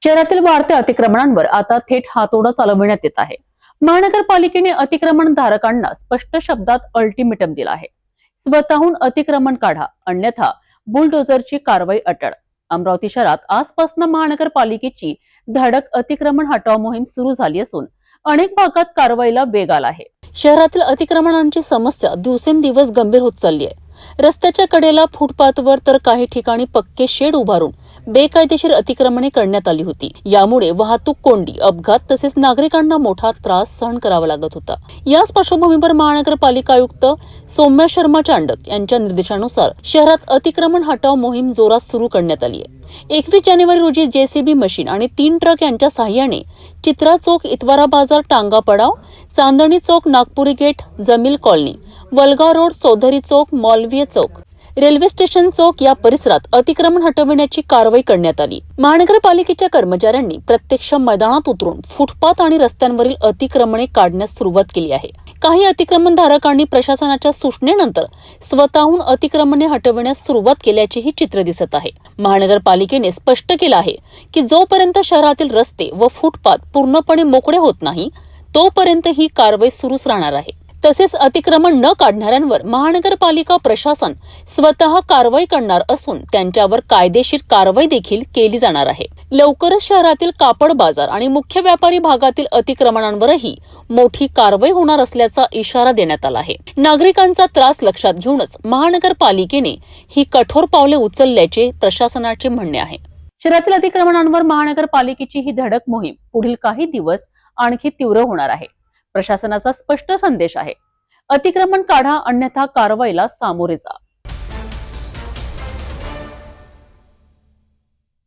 शहरातील वाढत्या अतिक्रमणांवर आता थेट हातोडा चालविण्यात येत आहे। महानगरपालिकेने अतिक्रमण धारकांना स्पष्ट शब्दात अल्टिमेटम दिला आहे। स्वतःहून अतिक्रमण काढा, अन्यथा बुलडोझरची कारवाई अटळ। अमरावती शहरात आजपासून महानगरपालिकेची धडक अतिक्रमण हटाव मोहीम सुरू झाली असून अनेक भागात कारवाईला वेग आला आहे। शहरातील अतिक्रमणांची समस्या दिवसेंदिवस गंभीर होत चालली आहे। रस्त्याच्या कडेला, फुटपाथवर तर काही ठिकाणी पक्के शेड उभारून बेकायदेशीर अतिक्रमणे करण्यात आली होती। यामुळे वाहतूक कोंडी, अपघात तसेच नागरिकांना मोठा त्रास सहन करावा लागत होता। याच पार्श्वभूमीवर महानगरपालिका आयुक्त सौम्या शर्मा चांडक यांच्या निर्देशानुसार शहरात अतिक्रमण हटाव मोहीम जोरात सुरू करण्यात आली आहे। 21 जानेवारी रोजी जेसीबी मशीन आणि 3 ट्रक यांच्या सहाय्याने चित्रा चौक, इतवारा Bazar, Tanga Padav, Chandni Chowk, Nagpuri gate, Jamil colony, Walgaon road, Chaudhari Chowk, Maulvi Chowk, railway station चौक या परिसरात अतिक्रमण हटविण्याची कारवाई करण्यात आली। महानगरपालिकेच्या कर्मचाऱ्यांनी प्रत्यक्ष मैदानात उतरून फुटपाथ आणि रस्त्यांवरील अतिक्रमणे काढण्यास सुरुवात केली आहे। काही अतिक्रमणधारकांनी प्रशासनाच्या सूचनेनंतर स्वतःहून अतिक्रमणे हटविण्यास सुरुवात केल्याचेही चित्र दिसत आहे। महानगरपालिकेने स्पष्ट केलं आहे की जोपर्यंत शहरातील रस्ते व फुटपाथ पूर्णपणे मोकळे होत नाही तोपर्यंत ही कारवाई सुरूच राहणार आहे। तसेच अतिक्रमण न काढणाऱ्यांवर महानगरपालिका प्रशासन स्वतः कारवाई करणार असून त्यांच्यावर कायदेशीर कारवाई देखील केली जाणार आहे। लवकरच शहरातील कापड बाजार आणि मुख्य व्यापारी भागातील अतिक्रमणांवरही मोठी कारवाई होणार असल्याचा इशारा देण्यात आला आहे। नागरिकांचा त्रास लक्षात घेऊनच महानगरपालिकेने ही कठोर पावले उचलल्याचे प्रशासनाचे म्हणणे आहे। शहरातील अतिक्रमणांवर महानगरपालिकेची ही धडक मोहीम पुढील काही दिवस आणखी तीव्र होणार आहे। प्रशासनाचा स्पष्ट संदेश आहे, अतिक्रमण काढा, अन्यथा कारवाईला सामोरे जा।